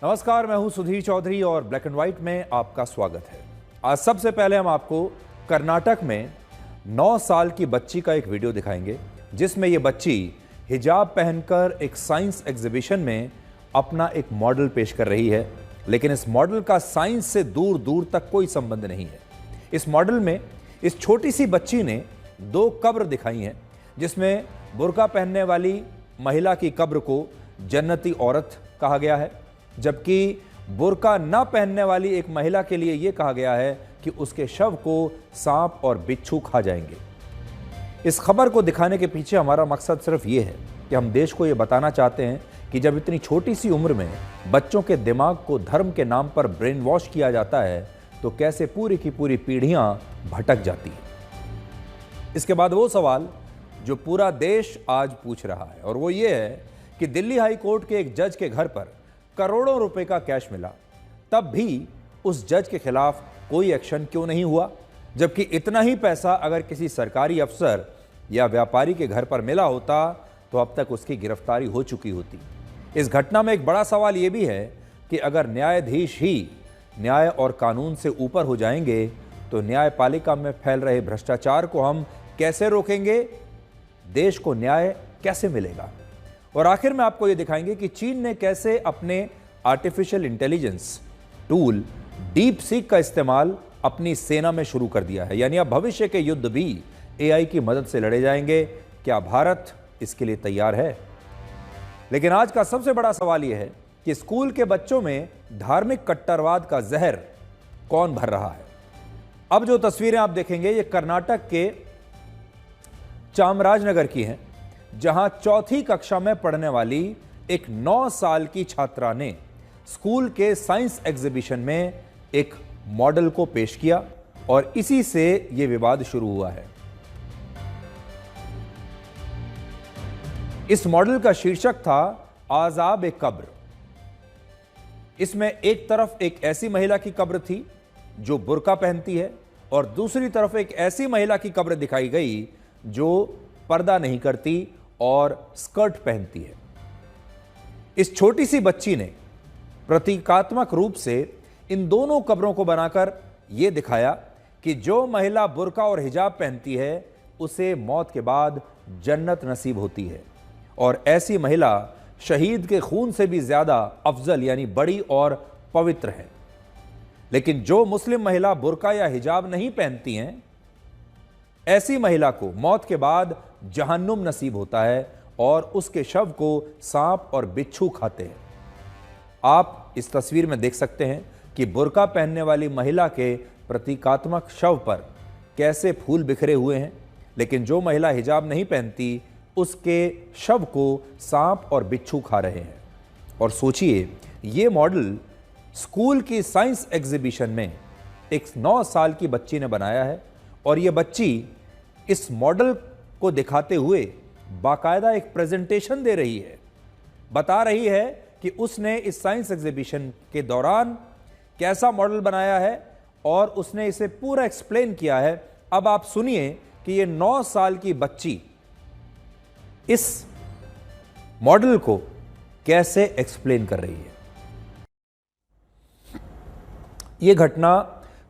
नमस्कार, मैं हूं सुधीर चौधरी और ब्लैक एंड व्हाइट में आपका स्वागत है। आज सबसे पहले हम आपको कर्नाटक में 9 साल की बच्ची का एक वीडियो दिखाएंगे, जिसमें यह बच्ची हिजाब पहनकर एक साइंस एग्जीबिशन में अपना एक मॉडल पेश कर रही है। लेकिन इस मॉडल का साइंस से दूर दूर तक कोई संबंध नहीं है। इस मॉडल में इस छोटी सी बच्ची ने 2 कब्र दिखाई हैं, जिसमें बुर्का पहनने वाली महिला की कब्र को जन्नती औरत कहा गया है, जबकि बुर्का न पहनने वाली एक महिला के लिए यह कहा गया है कि उसके शव को सांप और बिच्छू खा जाएंगे। इस खबर को दिखाने के पीछे हमारा मकसद सिर्फ ये है कि हम देश को ये बताना चाहते हैं कि जब इतनी छोटी सी उम्र में बच्चों के दिमाग को धर्म के नाम पर ब्रेन वॉश किया जाता है तो कैसे पूरी की पूरी पीढ़ियां भटक जाती हैं। इसके बाद वो सवाल जो पूरा देश आज पूछ रहा है, और वो ये है कि दिल्ली हाई कोर्ट के एक जज के घर पर करोड़ों रुपए का कैश मिला, तब भी उस जज के खिलाफ कोई एक्शन क्यों नहीं हुआ, जबकि इतना ही पैसा अगर किसी सरकारी अफसर या व्यापारी के घर पर मिला होता तो अब तक उसकी गिरफ्तारी हो चुकी होती। इस घटना में एक बड़ा सवाल यह भी है कि अगर न्यायाधीश ही न्याय और कानून से ऊपर हो जाएंगे तो न्यायपालिका में फैल रहे भ्रष्टाचार को हम कैसे रोकेंगे, देश को न्याय कैसे मिलेगा। और आखिर में आपको यह दिखाएंगे कि चीन ने कैसे अपने artificial intelligence tool deep seek का इस्तेमाल अपनी सेना में शुरू कर दिया है। यानी अब भविष्य के युद्ध भी एआई की मदद से लड़े जाएंगे। क्या भारत इसके लिए तैयार है? लेकिन आज का सबसे बड़ा सवाल यह है कि स्कूल के बच्चों में धार्मिक कट्टरवाद का जहर कौन भर रहा है। अब जो तस्वीरें आप देखेंगे ये कर्नाटक के चामराजनगर की हैं, जहां 4th कक्षा में पढ़ने वाली एक 9 साल की छात्रा ने स्कूल के साइंस एग्जीबिशन में एक मॉडल को पेश किया और इसी से यह विवाद शुरू हुआ है। इस मॉडल का शीर्षक था आजाब ए कब्र। इसमें एक तरफ एक ऐसी महिला की कब्र थी जो बुर्का पहनती है और दूसरी तरफ एक ऐसी महिला की कब्र दिखाई गई जो पर्दा नहीं करती और स्कर्ट पहनती है। इस छोटी सी बच्ची ने प्रतीकात्मक रूप से इन दोनों कब्रों को बनाकर यह दिखाया कि जो महिला बुर्का और हिजाब पहनती है उसे मौत के बाद जन्नत नसीब होती है और ऐसी महिला शहीद के खून से भी ज्यादा अफजल यानी बड़ी और पवित्र है। लेकिन जो मुस्लिम महिला बुर्का या हिजाब नहीं पहनती हैं, ऐसी महिला को मौत के बाद जहन्नुम नसीब होता है और उसके शव को सांप और बिच्छू खाते हैं। आप इस तस्वीर में देख सकते हैं कि बुर्का पहनने वाली महिला के प्रतीकात्मक शव पर कैसे फूल बिखरे हुए हैं, लेकिन जो महिला हिजाब नहीं पहनती उसके शव को सांप और बिच्छू खा रहे हैं। और सोचिए, ये मॉडल स्कूल की साइंस एग्जीबिशन में एक 9 साल की बच्ची ने बनाया है और यह बच्ची इस मॉडल को दिखाते हुए बाकायदा एक प्रेजेंटेशन दे रही है, बता रही है कि उसने इस साइंस एग्जीबिशन के दौरान कैसा मॉडल बनाया है और उसने इसे पूरा एक्सप्लेन किया है। अब आप सुनिए कि ये 9 साल की बच्ची इस मॉडल को कैसे एक्सप्लेन कर रही है। यह घटना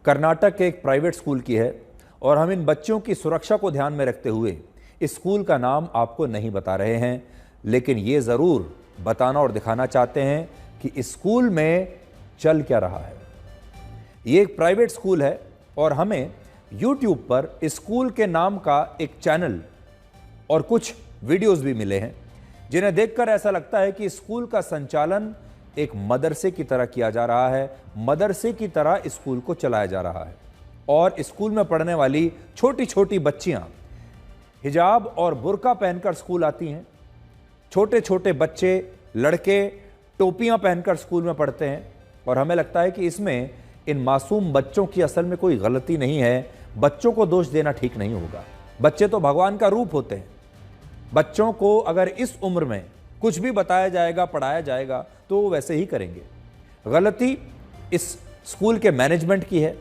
कर्नाटक के एक प्राइवेट स्कूल की है और हम इन बच्चों की सुरक्षा को ध्यान में रखते हुए इस स्कूल का नाम आपको नहीं बता रहे हैं, लेकिन ये ज़रूर बताना और दिखाना चाहते हैं कि इस स्कूल में चल क्या रहा है। ये एक प्राइवेट स्कूल है और हमें YouTube पर इस स्कूल के नाम का एक चैनल और कुछ वीडियोस भी मिले हैं, जिन्हें देखकर ऐसा लगता है कि स्कूल का संचालन एक मदरसे की तरह किया जा रहा है, मदरसे की तरह स्कूल को चलाया जा रहा है। और स्कूल में पढ़ने वाली छोटी छोटी बच्चियां हिजाब और बुर्का पहनकर स्कूल आती हैं। छोटे छोटे बच्चे, लड़के टोपियां पहनकर स्कूल में पढ़ते हैं और हमें लगता है कि इसमें इन मासूम बच्चों की असल में कोई गलती नहीं है। बच्चों को दोष देना ठीक नहीं होगा। बच्चे तो भगवान का रूप होते हैं। बच्चों को अगर इस उम्र में कुछ भी बताया जाएगा, पढ़ाया जाएगा तो वो वैसे ही करेंगे। गलती इस स्कूल के मैनेजमेंट की है,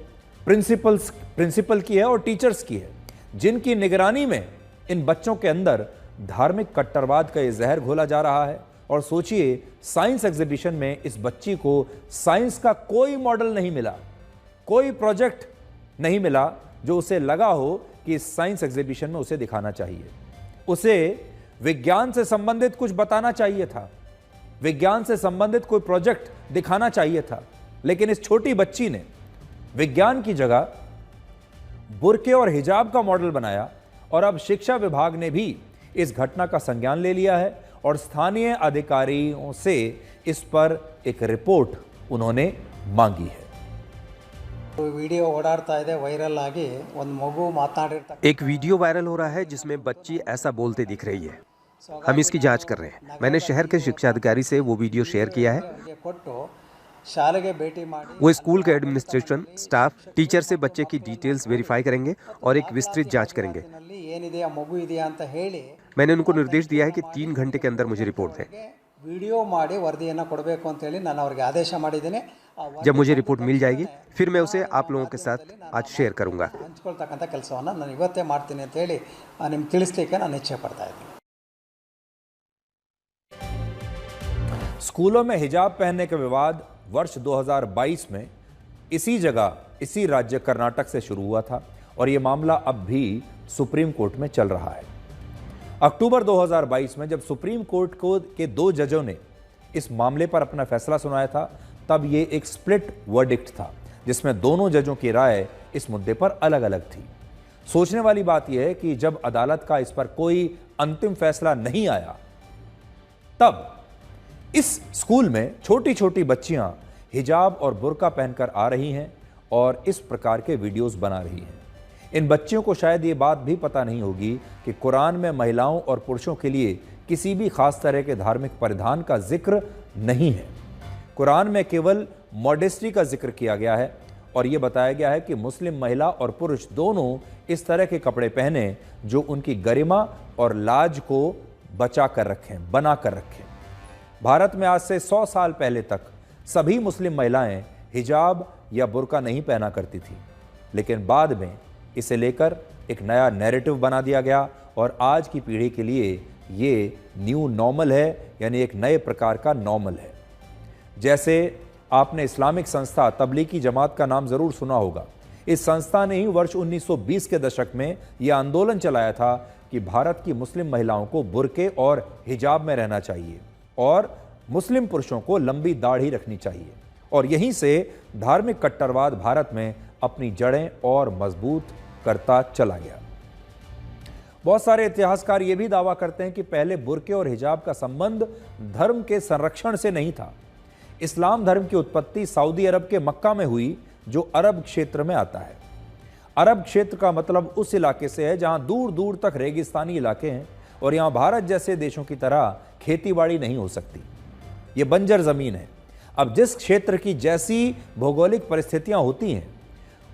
प्रिंसिपल की है और टीचर्स की है, जिनकी निगरानी में इन बच्चों के अंदर धार्मिक कट्टरवाद का ये जहर घोला जा रहा है और सोचिए साइंस एग्जीबिशन में इस बच्ची को साइंस का कोई मॉडल नहीं मिला, कोई प्रोजेक्ट नहीं मिला जो उसे लगा हो कि इस साइंस एग्जीबिशन में उसे दिखाना चाहिए। उसे विज्ञान से संबंधित कुछ बताना चाहिए था, विज्ञान से संबंधित कोई प्रोजेक्ट दिखाना चाहिए था, लेकिन इस छोटी बच्ची ने विज्ञान की जगह बुर्के और हिजाब का मॉडल बनाया। और अब शिक्षा विभाग ने भी इस घटना का संज्ञान ले लिया है और स्थानीय अधिकारियों से इस पर एक रिपोर्ट उन्होंने मांगी है। वीडियो ओडाड़ता है वायरल आगे मगु मातनाडिर्ता एक वीडियो वायरल हो रहा है जिसमें बच्ची ऐसा बोलते दिख रही है। हम इसकी जांच कर रहे हैं। मैंने शहर के शिक्षा अधिकारी से वो वीडियो शेयर किया है। वो स्कूल के एडमिनिस्ट्रेशन, स्टाफ, टीचर से बच्चे की डिटेल्स वेरीफाई करेंगे और एक विस्तृत जांच करेंगे। मैंने उनको निर्देश दिया है कि 3 घंटे के अंदर मुझे रिपोर्ट दें। वीडियो ಮಾಡಿ ವರದಿಯನ್ನು ಕೊಡಬೇಕು ಅಂತ ಹೇಳಿ ನಾನು ಅವರಿಗೆ ಆದೇಶ ಮಾಡಿದ್ದೇನೆ। जब मुझे रिपोर्ट मिल जाएगी फिर मैं उसे आप लोगों के साथ आज शेयर करूंगा। ಹಂಚಿಕೊಳ್ಳತಕ್ಕಂತ ಕೆಲಸವನ್ನ ನಾನು ಇವತ್ತೇ ಮಾಡ್ತೀನಿ ಅಂತ ಹೇಳಿ ನಿಮಗೆ ತಿಳಿಸಲಿಕ್ಕೆ ನಾನು ಇಚ್ಛೆ ಪಡ್ತಾ ಇದ್ದೀನಿ। स्कूलों में हिजाब पहनने का विवाद वर्ष 2022 में इसी जगह, इसी राज्य कर्नाटक से शुरू हुआ था और यह मामला अब भी सुप्रीम कोर्ट में चल रहा है। अक्टूबर 2022 में जब सुप्रीम कोर्ट के 2 जजों ने इस मामले पर अपना फैसला सुनाया था, तब ये एक स्प्लिट वर्डिक्ट था जिसमें दोनों जजों की राय इस मुद्दे पर अलग अलग थी। सोचने वाली बात यह है कि जब अदालत का इस पर कोई अंतिम फैसला नहीं आया, तब इस स्कूल में छोटी छोटी बच्चियां हिजाब और बुर्का पहनकर आ रही हैं और इस प्रकार के वीडियोस बना रही हैं। इन बच्चियों को शायद ये बात भी पता नहीं होगी कि कुरान में महिलाओं और पुरुषों के लिए किसी भी खास तरह के धार्मिक परिधान का जिक्र नहीं है। कुरान में केवल मॉडेस्टी का जिक्र किया गया है और यह बताया गया है कि मुस्लिम महिला और पुरुष दोनों इस तरह के कपड़े पहने जो उनकी गरिमा और लाज को बचा कर रखें, बना कर रखें। भारत में आज से 100 साल पहले तक सभी मुस्लिम महिलाएं हिजाब या बुर्का नहीं पहना करती थी, लेकिन बाद में इसे लेकर एक नया नैरेटिव बना दिया गया और आज की पीढ़ी के लिए ये न्यू नॉर्मल है, यानी एक नए प्रकार का नॉर्मल है। जैसे आपने इस्लामिक संस्था तबलीगी जमात का नाम ज़रूर सुना होगा। इस संस्था ने ही वर्ष 1920 के दशक में यह आंदोलन चलाया था कि भारत की मुस्लिम महिलाओं को बुर्के और हिजाब में रहना चाहिए और मुस्लिम पुरुषों को लंबी दाढ़ी रखनी चाहिए। और यहीं से धार्मिक कट्टरवाद भारत में अपनी जड़ें और मजबूत करता चला गया। बहुत सारे इतिहासकार ये भी दावा करते हैं कि पहले बुर्के और हिजाब का संबंध धर्म के संरक्षण से नहीं था। इस्लाम धर्म की उत्पत्ति सऊदी अरब के मक्का में हुई, जो अरब क्षेत्र में आता है। अरब क्षेत्र का मतलब उस इलाके से है जहां दूर दूर तक रेगिस्तानी इलाके हैं और यहां भारत जैसे देशों की तरह खेतीबाड़ी नहीं हो सकती, ये बंजर जमीन है। अब जिस क्षेत्र की जैसी भौगोलिक परिस्थितियां होती हैं,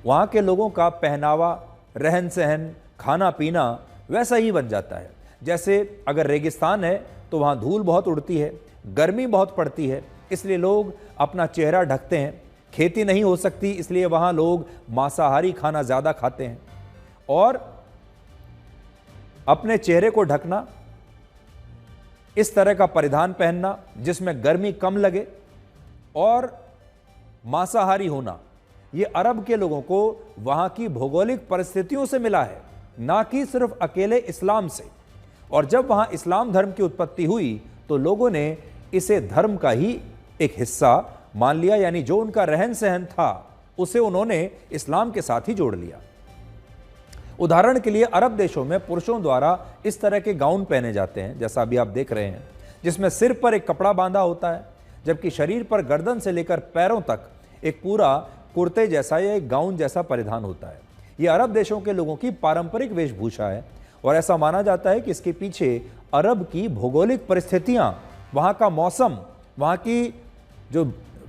वहां के लोगों का पहनावा, रहन सहन, खाना पीना वैसा ही बन जाता है। जैसे अगर रेगिस्तान है तो वहां धूल बहुत उड़ती है, गर्मी बहुत पड़ती है, इसलिए लोग अपना चेहरा ढकते हैं। खेती नहीं हो सकती, इसलिए वहां लोग मांसाहारी खाना ज़्यादा खाते हैं। और अपने चेहरे को ढकना, इस तरह का परिधान पहनना जिसमें गर्मी कम लगे और मांसाहारी होना, ये अरब के लोगों को वहां की भौगोलिक परिस्थितियों से मिला है, ना कि सिर्फ अकेले इस्लाम से। और जब वहां इस्लाम धर्म की उत्पत्ति हुई तो लोगों ने इसे धर्म का ही एक हिस्सा मान लिया, यानी जो उनका रहन सहन था उसे उन्होंने इस्लाम के साथ ही जोड़ लिया। उदाहरण के लिए अरब देशों में पुरुषों द्वारा इस तरह के गाउन पहने जाते हैं, जैसा अभी आप देख रहे हैं, जिसमें सिर पर एक कपड़ा बांधा होता है, जबकि शरीर पर गर्दन से लेकर पैरों तक एक पूरा कुर्ते जैसा या एक गाउन जैसा परिधान होता है। यह अरब देशों के लोगों की पारंपरिक वेशभूषा है और ऐसा माना जाता है कि इसके पीछे अरब की भौगोलिक परिस्थितियां, वहां का मौसम,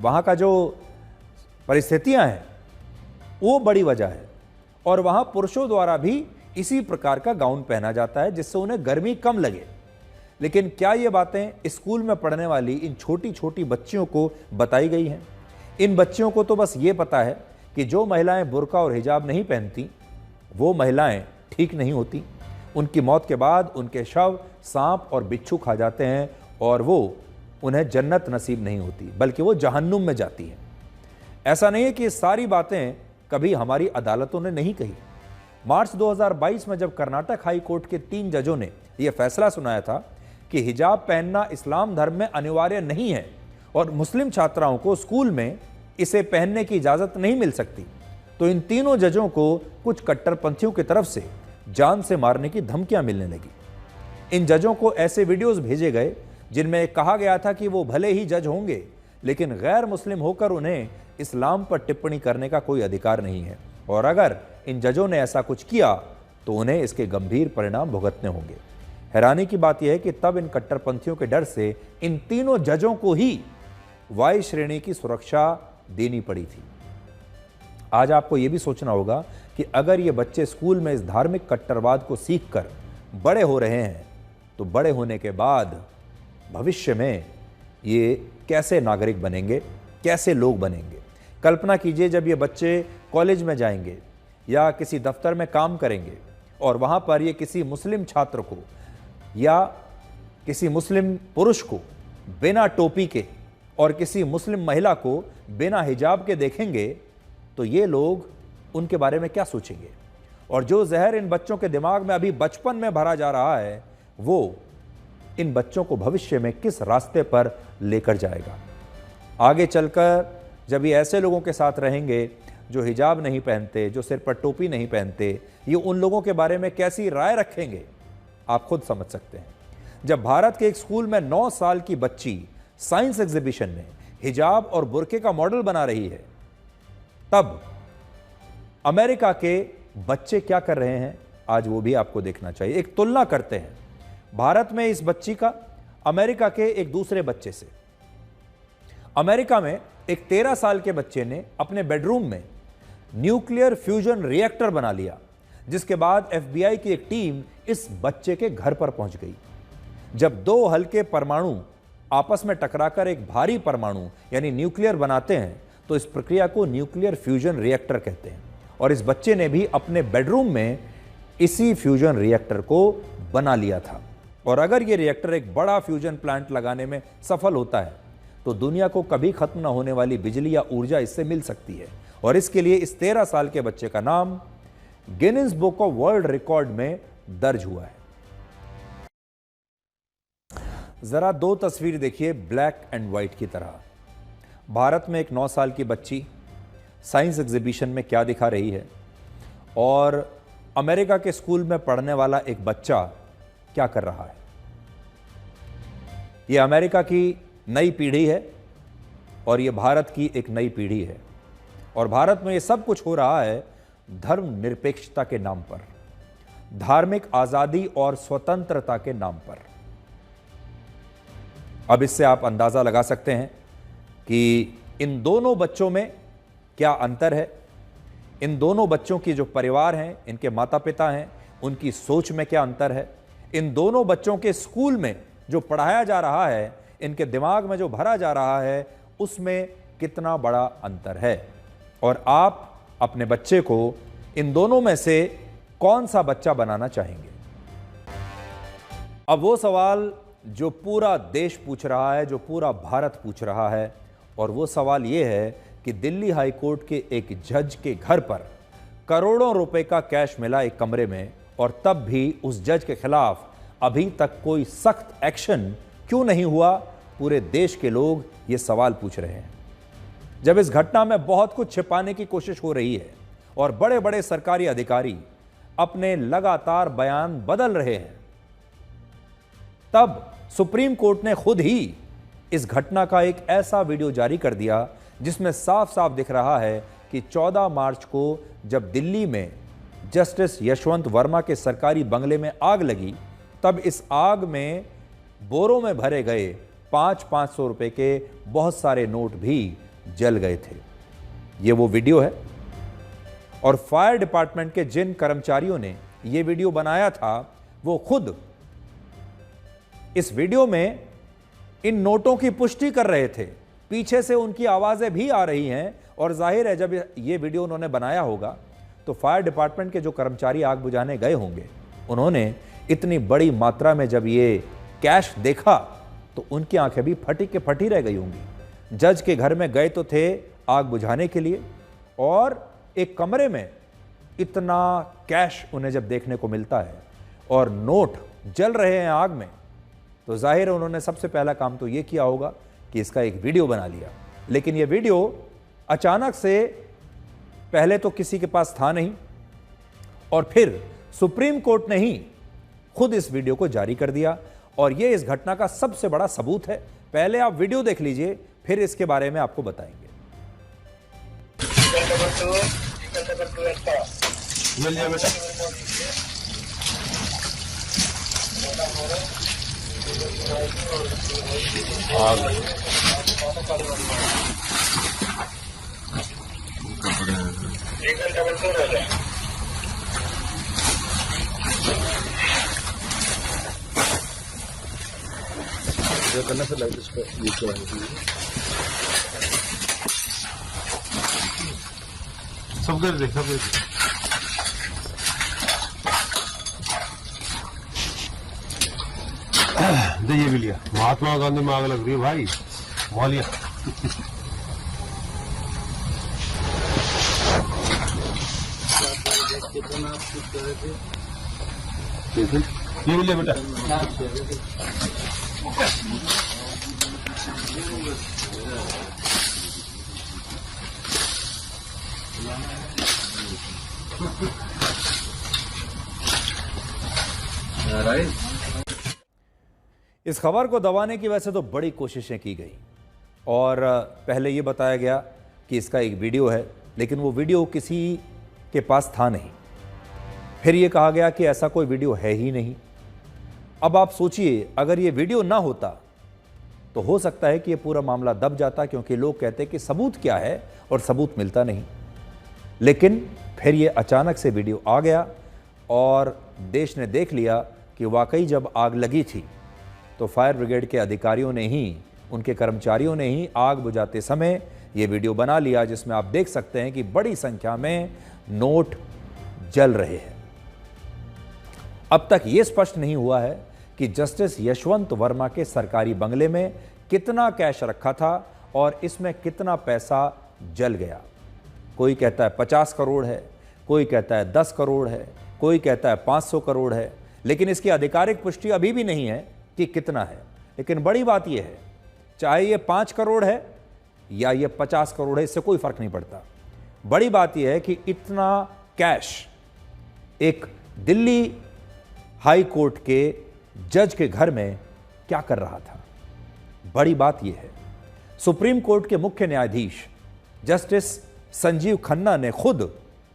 वहां का जो परिस्थितियां हैं, वो बड़ी वजह है। और वहां पुरुषों द्वारा भी इसी प्रकार का गाउन पहना जाता है जिससे उन्हें गर्मी कम लगे। लेकिन क्या ये बातें स्कूल में पढ़ने वाली इन छोटी छोटी बच्चियों को बताई गई हैं? इन बच्चियों को तो बस ये पता है कि जो महिलाएं बुर्का और हिजाब नहीं पहनती वो महिलाएं ठीक नहीं होती। उनकी मौत के बाद उनके शव सांप और बिच्छू खा जाते हैं और वो उन्हें जन्नत नसीब नहीं होती, बल्कि वो जहन्नुम में जाती हैं। ऐसा नहीं है कि ये सारी बातें कभी हमारी अदालतों ने नहीं कही। मार्च 2022 में जब कर्नाटक हाई कोर्ट के 3 जजों ने यह फैसला सुनाया था कि हिजाब पहनना इस्लाम धर्म में अनिवार्य नहीं है और मुस्लिम छात्राओं को स्कूल में इसे पहनने की इजाजत नहीं मिल सकती, तो इन तीनों जजों को कुछ कट्टरपंथियों की तरफ से जान से मारने की धमकियां मिलने लगी। इन जजों को ऐसे वीडियोस भेजे गए जिनमें कहा गया था कि वो भले ही जज होंगे, लेकिन गैर मुस्लिम होकर उन्हें इस्लाम पर टिप्पणी करने का कोई अधिकार नहीं है, और अगर इन जजों ने ऐसा कुछ किया तो उन्हें इसके गंभीर परिणाम भुगतने होंगे। हैरानी की बात यह है कि तब इन कट्टरपंथियों के डर से इन तीनों जजों को ही वाई श्रेणी की सुरक्षा देनी पड़ी थी। आज आपको यह भी सोचना होगा कि अगर ये बच्चे स्कूल में इस धार्मिक कट्टरवाद को सीखकर बड़े हो रहे हैं, तो बड़े होने के बाद भविष्य में ये कैसे नागरिक बनेंगे, कैसे लोग बनेंगे। कल्पना कीजिए जब ये बच्चे कॉलेज में जाएंगे या किसी दफ्तर में काम करेंगे और वहाँ पर ये किसी मुस्लिम छात्र को या किसी मुस्लिम पुरुष को बिना टोपी के और किसी मुस्लिम महिला को बिना हिजाब के देखेंगे, तो ये लोग उनके बारे में क्या सोचेंगे। और जो जहर इन बच्चों के दिमाग में अभी बचपन में भरा जा रहा है, वो इन बच्चों को भविष्य में किस रास्ते पर लेकर जाएगा। आगे चलकर जब ये ऐसे लोगों के साथ रहेंगे जो हिजाब नहीं पहनते, जो सिर पर टोपी नहीं पहनते, ये उन लोगों के बारे में कैसी राय रखेंगे, आप खुद समझ सकते हैं। जब भारत के एक स्कूल में 9 साल की बच्ची साइंस एग्जीबिशन में हिजाब और बुर्के का मॉडल बना रही है, तब अमेरिका के बच्चे क्या कर रहे हैं, आज वो भी आपको देखना चाहिए। एक तुलना करते हैं भारत में इस बच्ची का अमेरिका के एक दूसरे बच्चे से। अमेरिका में एक 13 साल के बच्चे ने अपने बेडरूम में न्यूक्लियर फ्यूजन रिएक्टर बना लिया, जिसके बाद FBI की एक टीम इस बच्चे के घर पर पहुंच गई। जब 2 हल्के परमाणु आपस में टकराकर एक भारी परमाणु यानी न्यूक्लियर बनाते हैं, तो इस प्रक्रिया को न्यूक्लियर फ्यूजन रिएक्टर कहते हैं। और इस बच्चे ने भी अपने बेडरूम में इसी फ्यूजन रिएक्टर को बना लिया था। और अगर ये रिएक्टर एक बड़ा फ्यूजन प्लांट लगाने में सफल होता है, तो दुनिया को कभी खत्म न होने वाली बिजली या ऊर्जा इससे मिल सकती है। और इसके लिए इस 13 साल के बच्चे का नाम Guinness book of world record में दर्ज हुआ है। जरा 2 तस्वीर देखिए ब्लैक एंड व्हाइट की तरह। भारत में एक 9 साल की बच्ची साइंस एग्जीबिशन में क्या दिखा रही है, और अमेरिका के स्कूल में पढ़ने वाला एक बच्चा क्या कर रहा है। यह अमेरिका की नई पीढ़ी है और यह भारत की एक नई पीढ़ी है। और भारत में यह सब कुछ हो रहा है धर्मनिरपेक्षता के नाम पर, धार्मिक आजादी और स्वतंत्रता के नाम पर। अब इससे आप अंदाजा लगा सकते हैं कि इन दोनों बच्चों में क्या अंतर है। इन दोनों बच्चों की जो परिवार हैं, इनके माता पिता हैं, उनकी सोच में क्या अंतर है। इन दोनों बच्चों के स्कूल में जो पढ़ाया जा रहा है, इनके दिमाग में जो भरा जा रहा है, उसमें कितना बड़ा अंतर है। और आप अपने बच्चे को इन दोनों में से कौन सा बच्चा बनाना चाहेंगे। अब वो सवाल जो पूरा देश पूछ रहा है, जो पूरा भारत पूछ रहा है, और वो सवाल ये है कि दिल्ली हाई कोर्ट के एक जज के घर पर करोड़ों रुपए का कैश मिला एक कमरे में, और तब भी उस जज के खिलाफ अभी तक कोई सख्त एक्शन क्यों नहीं हुआ। पूरे देश के लोग ये सवाल पूछ रहे हैं। जब इस घटना में बहुत कुछ छिपाने की कोशिश हो रही है और बड़े बड़े सरकारी अधिकारी अपने लगातार बयान बदल रहे हैं, तब सुप्रीम कोर्ट ने खुद ही इस घटना का एक ऐसा वीडियो जारी कर दिया जिसमें साफ साफ दिख रहा है कि 14 मार्च को जब दिल्ली में जस्टिस यशवंत वर्मा के सरकारी बंगले में आग लगी, तब इस आग में बोरों में भरे गए 500-500 रुपए के बहुत सारे नोट भी जल गए थे। ये वो वीडियो है। और फायर डिपार्टमेंट के जिन कर्मचारियों ने ये वीडियो बनाया था, वो खुद इस वीडियो में इन नोटों की पुष्टि कर रहे थे। पीछे से उनकी आवाजें भी आ रही हैं, और जाहिर है जब ये वीडियो उन्होंने बनाया होगा तो फायर डिपार्टमेंट के जो कर्मचारी आग बुझाने गए होंगे, उन्होंने इतनी बड़ी मात्रा में जब ये कैश देखा तो तो उनकी आंखें भी फटी के फटी रह गई होंगी। जज के घर में गए तो थे आग बुझाने के लिए, और एक कमरे में इतना कैश उन्हें जब देखने को मिलता है और नोट जल रहे हैं आग में, तो जाहिर है उन्होंने सबसे पहला काम तो यह किया होगा कि इसका एक वीडियो बना लिया। लेकिन यह वीडियो अचानक से पहले तो किसी के पास था नहीं, और फिर सुप्रीम कोर्ट ने ही खुद इस वीडियो को जारी कर दिया, और यह इस घटना का सबसे बड़ा सबूत है। पहले आप वीडियो देख लीजिए, फिर इसके बारे में आपको बताएंगे। करना फिर लाइट इसको ये सब कर देखा फिर ये भी लिया। महात्मा गांधी में आग लग रही है भाई, वहां लिया। ये भी लिया बेटा। इस खबर को दबाने की वजह से तो बड़ी कोशिशें की गई, और पहले ये बताया गया कि इसका एक वीडियो है, लेकिन वो वीडियो किसी के पास था नहीं। फिर ये कहा गया कि ऐसा कोई वीडियो है ही नहीं। अब आप सोचिए, अगर ये वीडियो ना होता तो हो सकता है कि ये पूरा मामला दब जाता, क्योंकि लोग कहते कि सबूत क्या है और सबूत मिलता नहीं। लेकिन फिर ये अचानक से वीडियो आ गया और देश ने देख लिया कि वाकई जब आग लगी थी तो फायर ब्रिगेड के अधिकारियों ने ही, उनके कर्मचारियों ने ही आग बुझाते समय ये वीडियो बना लिया, जिसमें आप देख सकते हैं कि बड़ी संख्या में नोट जल रहे हैं। अब तक ये स्पष्ट नहीं हुआ है कि जस्टिस यशवंत वर्मा के सरकारी बंगले में कितना कैश रखा था और इसमें कितना पैसा जल गया। कोई कहता है 50 करोड़ है, कोई कहता है 10 करोड़ है, कोई कहता है 500 करोड़ है, लेकिन इसकी आधिकारिक पुष्टि अभी भी नहीं है कि कितना है। लेकिन बड़ी बात यह है, चाहे ये 5 करोड़ है या ये 50 करोड़ है, इससे कोई फर्क नहीं पड़ता। बड़ी बात यह है कि इतना कैश एक दिल्ली हाई कोर्ट के जज के घर में क्या कर रहा था। बड़ी बात यह है, सुप्रीम कोर्ट के मुख्य न्यायाधीश जस्टिस संजीव खन्ना ने खुद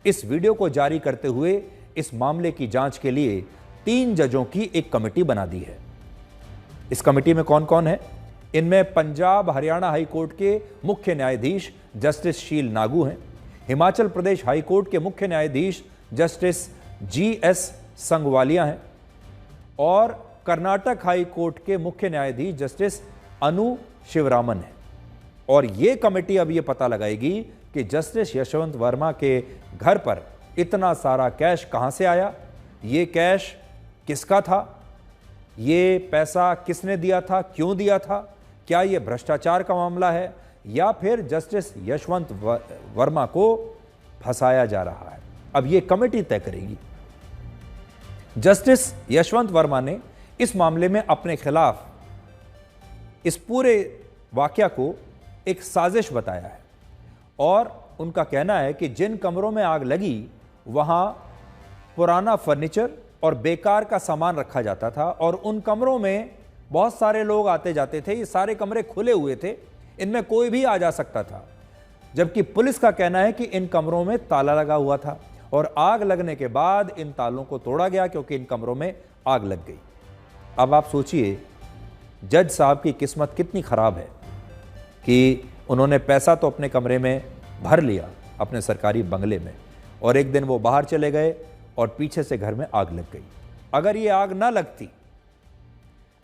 इस वीडियो को जारी करते हुए इस मामले की जांच के लिए 3 जजों की एक कमेटी बना दी है। इस कमेटी में कौन कौन है? इनमें पंजाब हरियाणा हाई कोर्ट के मुख्य न्यायाधीश जस्टिस शील नागू हैं, हिमाचल प्रदेश हाई कोर्ट के मुख्य न्यायाधीश जस्टिस GS संगवालिया हैं, और कर्नाटक हाई कोर्ट के मुख्य न्यायाधीश जस्टिस अनु शिवरामन हैं। और यह कमेटी अब यह पता लगाएगी कि जस्टिस यशवंत वर्मा के घर पर इतना सारा कैश कहां से आया, ये कैश किसका था, ये पैसा किसने दिया था, क्यों दिया था, क्या यह भ्रष्टाचार का मामला है या फिर जस्टिस यशवंत वर्मा को फंसाया जा रहा है। अब यह कमेटी तय करेगी। जस्टिस यशवंत वर्मा ने इस मामले में अपने खिलाफ इस पूरे वाकया को एक साजिश बताया है, और उनका कहना है कि जिन कमरों में आग लगी वहां पुराना फर्नीचर और बेकार का सामान रखा जाता था, और उन कमरों में बहुत सारे लोग आते जाते थे। ये सारे कमरे खुले हुए थे, इनमें कोई भी आ जा सकता था। जबकि पुलिस का कहना है कि इन कमरों में ताला लगा हुआ था और आग लगने के बाद इन तालों को तोड़ा गया क्योंकि इन कमरों में आग लग गई। अब आप सोचिए, जज साहब की किस्मत कितनी खराब है कि उन्होंने पैसा तो अपने कमरे में भर लिया, अपने सरकारी बंगले में, और एक दिन वो बाहर चले गए और पीछे से घर में आग लग गई। अगर ये आग ना लगती,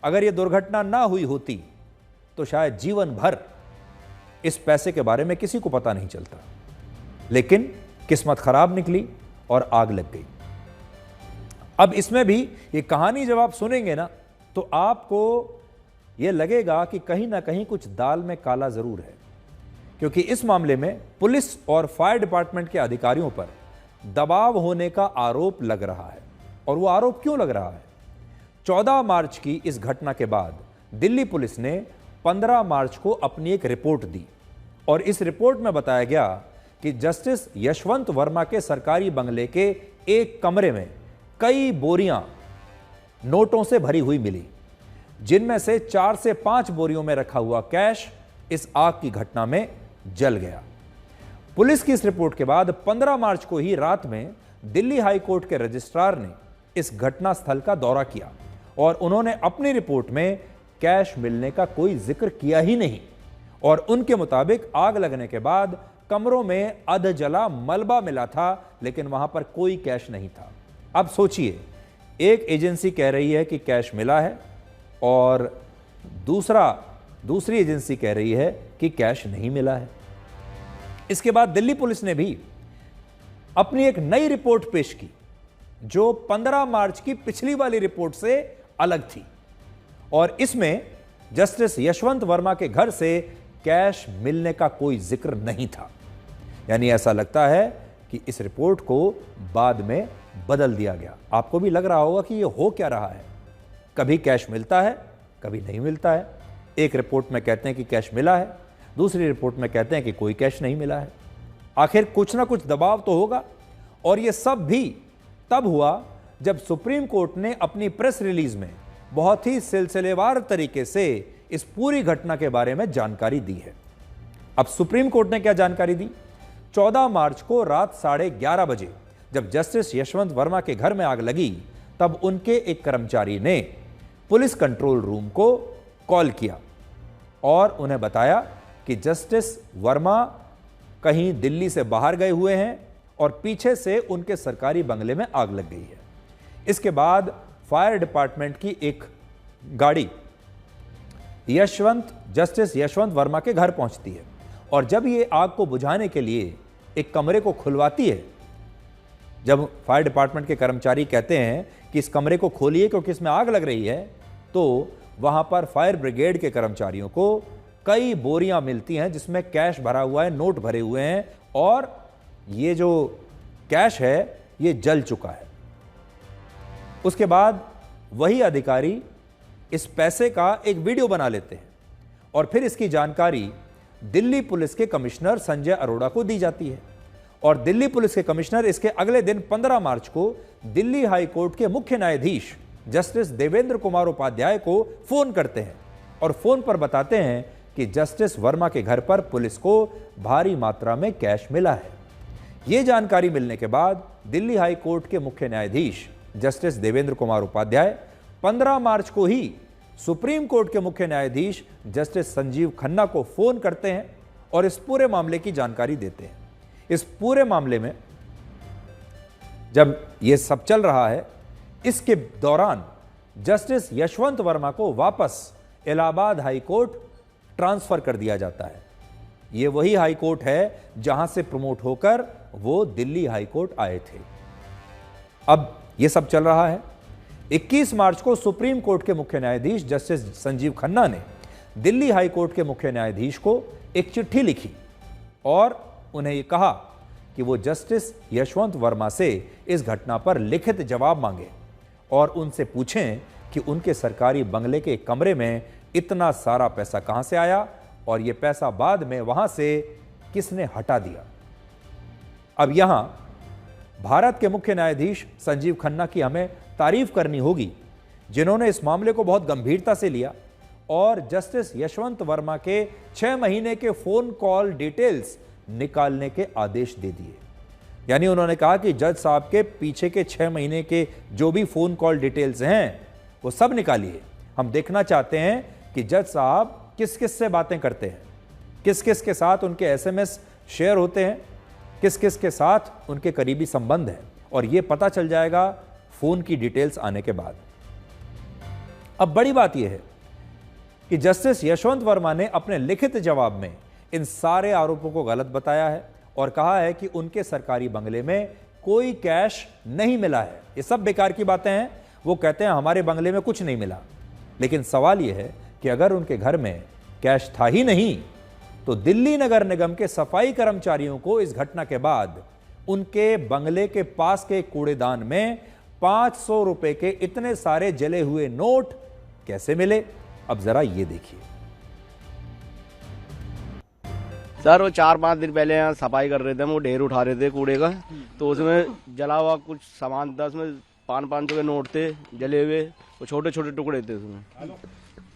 अगर ये दुर्घटना ना हुई होती, तो शायद जीवन भर इस पैसे के बारे में किसी को पता नहीं चलता। लेकिन किस्मत खराब निकली और आग लग गई। अब इसमें भी ये कहानी जब आप सुनेंगे ना, तो आपको यह लगेगा कि कहीं ना कहीं कुछ दाल में काला जरूर है, क्योंकि इस मामले में पुलिस और फायर डिपार्टमेंट के अधिकारियों पर दबाव होने का आरोप लग रहा है। और वो आरोप क्यों लग रहा है? 14 मार्च की इस घटना के बाद दिल्ली पुलिस ने 15 मार्च को अपनी एक रिपोर्ट दी और इस रिपोर्ट में बताया गया कि जस्टिस यशवंत वर्मा के सरकारी बंगले के एक कमरे में कई बोरियां नोटों से भरी हुई मिली, जिनमें से 4 से 5 बोरियों में रखा हुआ कैश इस आग की घटना में जल गया। पुलिस की इस रिपोर्ट के बाद 15 मार्च को ही रात में दिल्ली हाई कोर्ट के रजिस्ट्रार ने इस घटना स्थल का दौरा किया और उन्होंने अपनी रिपोर्ट में कैश मिलने का कोई जिक्र किया ही नहीं। और उनके मुताबिक आग लगने के बाद कमरों में अध जला मलबा मिला था, लेकिन वहां पर कोई कैश नहीं था। अब सोचिए, एक एजेंसी कह रही है कि कैश मिला है और दूसरी एजेंसी कह रही है कि कैश नहीं मिला है। इसके बाद दिल्ली पुलिस ने भी अपनी एक नई रिपोर्ट पेश की जो 15 मार्च की पिछली वाली रिपोर्ट से अलग थी और इसमें जस्टिस यशवंत वर्मा के घर से कैश मिलने का कोई जिक्र नहीं था। यानी ऐसा लगता है कि इस रिपोर्ट को बाद में बदल दिया गया। आपको भी लग रहा होगा कि यह हो क्या रहा है, कभी कैश मिलता है कभी नहीं मिलता है। एक रिपोर्ट में कहते हैं कि कैश मिला है, दूसरी रिपोर्ट में कहते हैं कि कोई कैश नहीं मिला है। आखिर कुछ ना कुछ दबाव तो होगा। और यह सब भी तब हुआ जब सुप्रीम कोर्ट ने अपनी प्रेस रिलीज में बहुत ही सिलसिलेवार तरीके से इस पूरी घटना के बारे में जानकारी दी है। अब सुप्रीम कोर्ट ने क्या जानकारी दी? 14 मार्च को रात 11:30 बजे जब जस्टिस यशवंत वर्मा के घर में आग लगी, तब उनके एक कर्मचारी ने पुलिस कंट्रोल रूम को कॉल किया और उन्हें बताया कि जस्टिस वर्मा कहीं दिल्ली से बाहर गए हुए हैं और पीछे से उनके सरकारी बंगले में आग लग गई है। इसके बाद फायर डिपार्टमेंट की एक गाड़ी जस्टिस यशवंत वर्मा के घर पहुंचती है और जब ये आग को बुझाने के लिए एक कमरे को खुलवाती है, जब फायर डिपार्टमेंट के कर्मचारी कहते हैं कि इस कमरे को खोलिए क्योंकि इसमें आग लग रही है, तो वहां पर फायर ब्रिगेड के कर्मचारियों को कई बोरियां मिलती हैं जिसमें कैश भरा हुआ है, नोट भरे हुए हैं और ये जो कैश है ये जल चुका है। उसके बाद वही अधिकारी इस पैसे का एक वीडियो बना लेते हैं और फिर इसकी जानकारी दिल्ली पुलिस के कमिश्नर संजय अरोड़ा को दी जाती है और दिल्ली पुलिस के कमिश्नर इसके अगले दिन 15 मार्च को दिल्ली हाई कोर्ट के मुख्य न्यायाधीश जस्टिस देवेंद्र कुमार उपाध्याय को फोन करते हैं और फोन पर बताते हैं कि जस्टिस वर्मा के घर पर पुलिस को भारी मात्रा में कैश मिला है। यह जानकारी मिलने के बाद दिल्ली हाई कोर्ट के मुख्य न्यायाधीश जस्टिस देवेंद्र कुमार उपाध्याय 15 मार्च को ही सुप्रीम कोर्ट के मुख्य न्यायाधीश जस्टिस संजीव खन्ना को फोन करते हैं और इस पूरे मामले की जानकारी देते हैं। इस पूरे मामले में जब यह सब चल रहा है, इसके दौरान जस्टिस यशवंत वर्मा को वापस इलाहाबाद हाई कोर्ट ट्रांसफर कर दिया जाता है। यह वही हाई कोर्ट है जहां से प्रमोट होकर वो दिल्ली हाई कोर्ट आए थे। अब यह सब चल रहा है। 21 मार्च को सुप्रीम कोर्ट के मुख्य न्यायाधीश जस्टिस संजीव खन्ना ने दिल्ली हाई कोर्ट के मुख्य न्यायाधीश को एक चिट्ठी लिखी और उन्हें यह कहा कि वो जस्टिस यशवंत वर्मा से इस घटना पर लिखित जवाब मांगे और उनसे पूछें कि उनके सरकारी बंगले के कमरे में इतना सारा पैसा कहां से आया और यह पैसा बाद में वहां से किसने हटा दिया। अब यहां भारत के मुख्य न्यायाधीश संजीव खन्ना की हमें तारीफ करनी होगी, जिन्होंने इस मामले को बहुत गंभीरता से लिया और जस्टिस यशवंत वर्मा के 6 महीने के फोन कॉल डिटेल्स निकालने के आदेश दे दिए। यानी उन्होंने कहा कि जज साहब के पीछे के 6 महीने के जो भी फोन कॉल डिटेल्स हैं वो सब निकालिए। हम देखना चाहते हैं कि जज साहब किस किस से बातें करते हैं, किस किस के साथ उनके एसएमएस शेयर होते हैं, किस किस के साथ उनके करीबी संबंध हैं, और ये पता चल जाएगा फोन की डिटेल्स आने के बाद। अब बड़ी बात यह है कि जस्टिस यशवंत वर्मा ने अपने लिखित जवाब में इन सारे आरोपों को गलत बताया है और कहा है कि उनके सरकारी बंगले में कोई कैश नहीं मिला है। ये सब बेकार की बातें हैं। वो कहते हैं हमारे बंगले में कुछ नहीं मिला, लेकिन सवाल यह है कि अगर उनके घर में कैश था ही नहीं तो दिल्ली नगर निगम के सफाई कर्मचारियों को इस घटना के बाद उनके बंगले के पास के कूड़ेदान में 500 रुपए के इतने सारे जले हुए नोट कैसे मिले? अब जरा ये देखिए। सर वो 4-5 दिन पहले यहाँ सफाई कर रहे थे, वो ढेर उठा रहे थे कूड़े का, तो उसमें जला हुआ कुछ सामान था, उसमें 500 के नोट थे जले हुए, वो छोटे छोटे टुकड़े थे उसमें।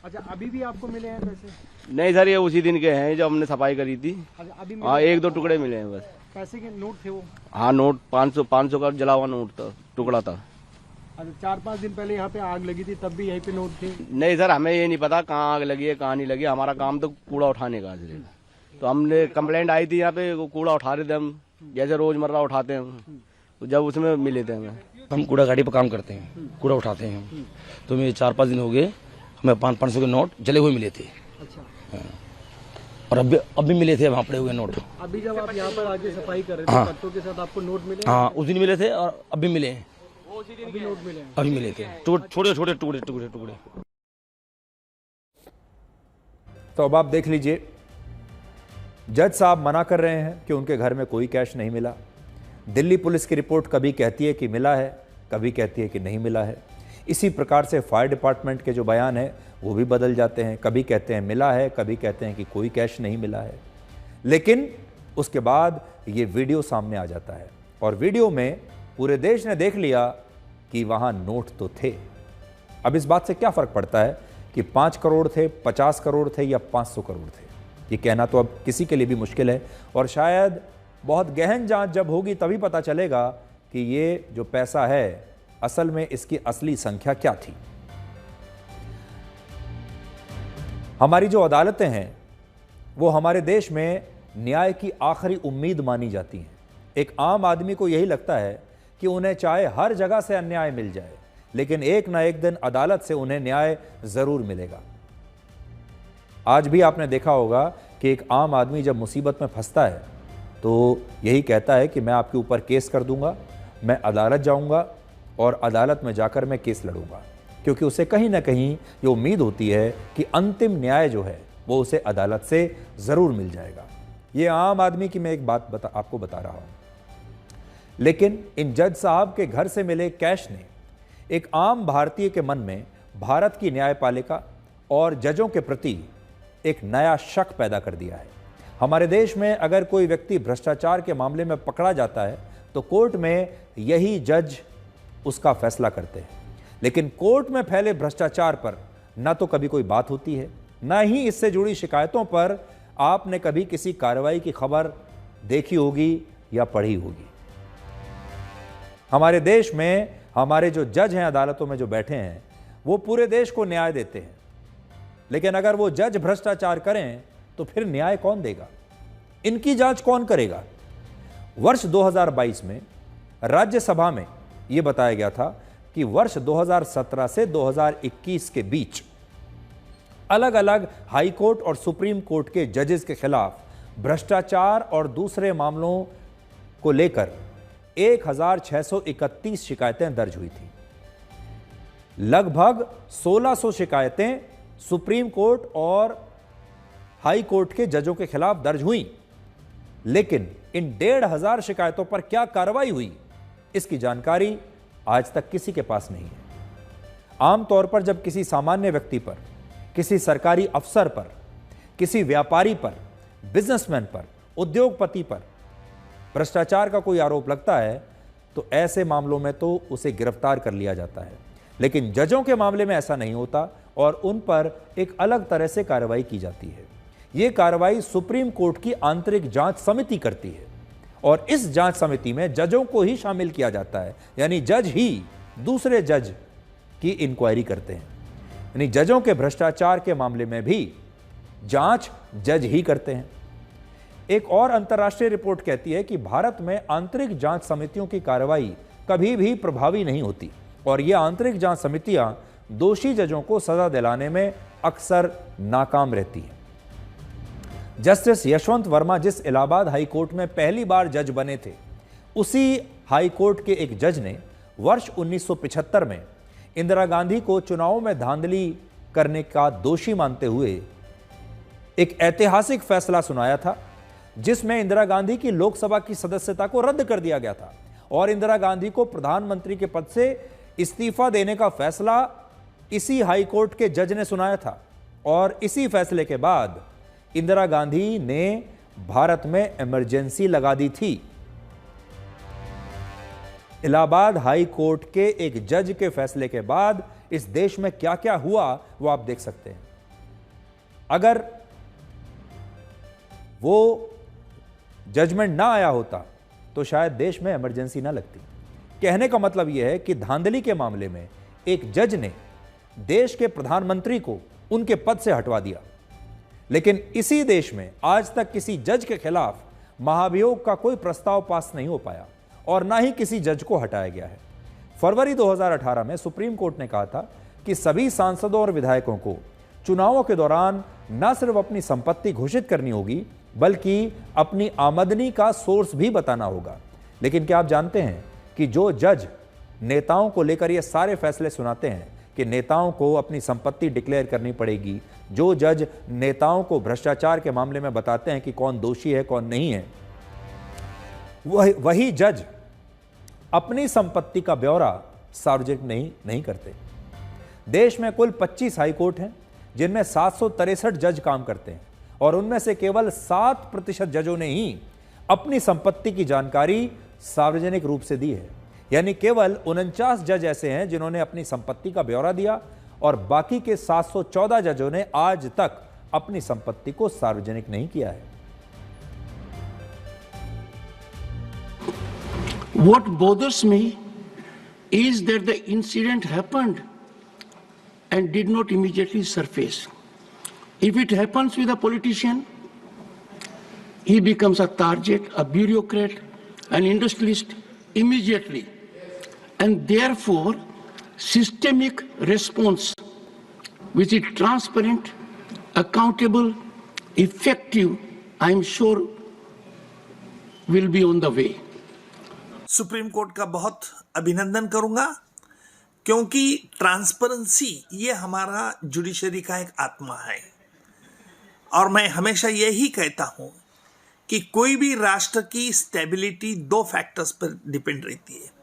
अच्छा, अभी भी आपको मिले हैं पैसे? नहीं सर, ये उसी दिन के हैं जब हमने सफाई करी थी। अभी हाँ, 1-2 टुकड़े मिले हैं बस। पैसे के नोट थे वो? हाँ, नोट 500 का जला हुआ नोट था, टुकड़ा था। अच्छा, 4-5 दिन पहले यहाँ पे आग लगी थी, तब भी यहीं पे नोट थे? नहीं सर, हमें ये नहीं पता कहाँ आग लगी है कहाँ नहीं लगी, हमारा काम तो कूड़ा उठाने का है। तो हमने कंप्लेंट आई थी यहाँ पे, वो कूड़ा उठा रहे थे हम, जैसे रोजमर्रा उठाते हैं हम, तो जब उसमें मिले थे हमें। हम कूड़ा गाड़ी पर काम करते हैं, कूड़ा उठाते हैं हम, तो मेरे 4-5 दिन हो गए, हमें 500 के नोट जले हुए मिले थे। अच्छा। हाँ। और अब भी मिले थे वहाँ पड़े हुए नोट। अभी जब आप यहाँ पर आके सफाई कर रहे थे, हाँ, कट्टों के साथ आपको नोट मिले? हाँ, उस दिन मिले थे और अब भी मिले हैं। अभी नोट मिले हैं? अभी मिले थे, छोटे छोटे टुकड़े। तो अब आप देख लीजिए, जज साहब मना कर रहे हैं कि उनके घर में कोई कैश नहीं मिला। दिल्ली पुलिस की रिपोर्ट कभी कहती है कि मिला है, कभी कहती है कि नहीं मिला है। इसी प्रकार से फायर डिपार्टमेंट के जो बयान है वो भी बदल जाते हैं, कभी कहते हैं मिला है, कभी कहते हैं कि कोई कैश नहीं मिला है। लेकिन उसके बाद ये वीडियो सामने आ जाता है और वीडियो में पूरे देश ने देख लिया कि वहाँ नोट तो थे। अब इस बात से क्या फ़र्क पड़ता है कि 5 करोड़ थे, 50 करोड़ थे या 500 करोड़ थे? ये कहना तो अब किसी के लिए भी मुश्किल है और शायद बहुत गहन जांच जब होगी तभी पता चलेगा कि ये जो पैसा है असल में इसकी असली संख्या क्या थी। हमारी जो अदालतें हैं वो हमारे देश में न्याय की आखिरी उम्मीद मानी जाती हैं। एक आम आदमी को यही लगता है कि उन्हें चाहे हर जगह से अन्याय मिल जाए, लेकिन एक ना एक दिन अदालत से उन्हें न्याय जरूर मिलेगा। आज भी आपने देखा होगा कि एक आम आदमी जब मुसीबत में फंसता है तो यही कहता है कि मैं आपके ऊपर केस कर दूंगा, मैं अदालत जाऊंगा और अदालत में जाकर मैं केस लड़ूंगा, क्योंकि उसे कहीं ना कहीं ये उम्मीद होती है कि अंतिम न्याय जो है वो उसे अदालत से ज़रूर मिल जाएगा। ये आम आदमी की मैं एक बात आपको बता रहा हूँ। लेकिन इन जज साहब के घर से मिले कैश ने एक आम भारतीय के मन में भारत की न्यायपालिका और जजों के प्रति एक नया शक पैदा कर दिया है। हमारे देश में अगर कोई व्यक्ति भ्रष्टाचार के मामले में पकड़ा जाता है तो कोर्ट में यही जज उसका फैसला करते हैं, लेकिन कोर्ट में फैले भ्रष्टाचार पर ना तो कभी कोई बात होती है, ना ही इससे जुड़ी शिकायतों पर आपने कभी किसी कार्रवाई की खबर देखी होगी या पढ़ी होगी। हमारे देश में हमारे जो जज हैं अदालतों में जो बैठे हैं वो पूरे देश को न्याय देते हैं, लेकिन अगर वो जज भ्रष्टाचार करें तो फिर न्याय कौन देगा? इनकी जांच कौन करेगा? वर्ष 2022 में राज्यसभा में यह बताया गया था कि वर्ष 2017 से 2021 के बीच अलग अलग हाई कोर्ट और सुप्रीम कोर्ट के जजेस के खिलाफ भ्रष्टाचार और दूसरे मामलों को लेकर 1631 शिकायतें दर्ज हुई थी। लगभग 1600 शिकायतें सुप्रीम कोर्ट और हाई कोर्ट के जजों के खिलाफ दर्ज हुई, लेकिन इन 1500 शिकायतों पर क्या कार्रवाई हुई इसकी जानकारी आज तक किसी के पास नहीं है। आमतौर पर जब किसी सामान्य व्यक्ति पर, किसी सरकारी अफसर पर, किसी व्यापारी पर, बिजनेसमैन पर, उद्योगपति पर भ्रष्टाचार का कोई आरोप लगता है तो ऐसे मामलों में तो उसे गिरफ्तार कर लिया जाता है, लेकिन जजों के मामले में ऐसा नहीं होता और उन पर एक अलग तरह से कार्रवाई की जाती है। यह कार्रवाई सुप्रीम कोर्ट की आंतरिक जांच समिति करती है और इस जांच समिति में जजों को ही शामिल किया जाता है, यानी जज ही दूसरे जज की इंक्वायरी करते हैं। यानी जजों के भ्रष्टाचार के मामले में भी जांच जज ही करते हैं। एक और अंतर्राष्ट्रीय रिपोर्ट कहती है कि भारत में आंतरिक जांच समितियों की कार्रवाई कभी भी प्रभावी नहीं होती और ये आंतरिक जांच समितियां दोषी जजों को सजा दिलाने में अक्सर नाकाम रहती हैं। जस्टिस यशवंत वर्मा जिस इलाहाबाद हाई कोर्ट में पहली बार जज बने थे, उसी हाई कोर्ट के एक जज ने वर्ष 1975 में इंदिरा गांधी को चुनाव में धांधली करने का दोषी मानते हुए एक ऐतिहासिक फैसला सुनाया था, जिसमें इंदिरा गांधी की लोकसभा की सदस्यता को रद्द कर दिया गया था और इंदिरा गांधी को प्रधानमंत्री के पद से इस्तीफा देने का फैसला इसी हाईकोर्ट के जज ने सुनाया था। और इसी फैसले के बाद इंदिरा गांधी ने भारत में इमरजेंसी लगा दी थी। इलाहाबाद हाई कोर्ट के एक जज के फैसले के बाद इस देश में क्या क्या हुआ वो आप देख सकते हैं। अगर वो जजमेंट ना आया होता तो शायद देश में इमरजेंसी ना लगती। कहने का मतलब यह है कि धांधली के मामले में एक जज ने देश के प्रधानमंत्री को उनके पद से हटवा दिया, लेकिन इसी देश में आज तक किसी जज के खिलाफ महाभियोग का कोई प्रस्ताव पास नहीं हो पाया और ना ही किसी जज को हटाया गया है। फरवरी 2018 में सुप्रीम कोर्ट ने कहा था कि सभी सांसदों और विधायकों को चुनावों के दौरान न सिर्फ अपनी संपत्ति घोषित करनी होगी बल्कि अपनी आमदनी का सोर्स भी बताना होगा। लेकिन क्या आप जानते हैं कि जो जज नेताओं को लेकर ये सारे फैसले सुनाते हैं कि नेताओं को अपनी संपत्ति डिक्लेयर करनी पड़ेगी, जो जज नेताओं को भ्रष्टाचार के मामले में बताते हैं कि कौन दोषी है कौन नहीं है, वही जज अपनी संपत्ति का ब्यौरा सार्वजनिक नहीं करते। देश में कुल 25 हाईकोर्ट हैं जिनमें 763 जज काम करते हैं और उनमें से केवल 7% जजों ने ही अपनी संपत्ति की जानकारी सार्वजनिक रूप से दी है। यानी केवल 49 जज ऐसे हैं जिन्होंने अपनी संपत्ति का ब्यौरा दिया और बाकी के 714 जजों ने आज तक अपनी संपत्ति को सार्वजनिक नहीं किया है। What bothers me is that the incident happened and did not immediately surface. If it happens with a politician, he becomes a target, a bureaucrat, an industrialist immediately. And therefore, systemic response, which is transparent, accountable, effective, I am sure will be on the way. Supreme court का बहुत अभिनंदन करूंगा क्योंकि transparency ये हमारा judiciary का एक आत्मा है और मैं हमेशा यही कहता हूं कि कोई भी राष्ट्र की स्टेबिलिटी 2 फैक्टर्स पर डिपेंड रहती है।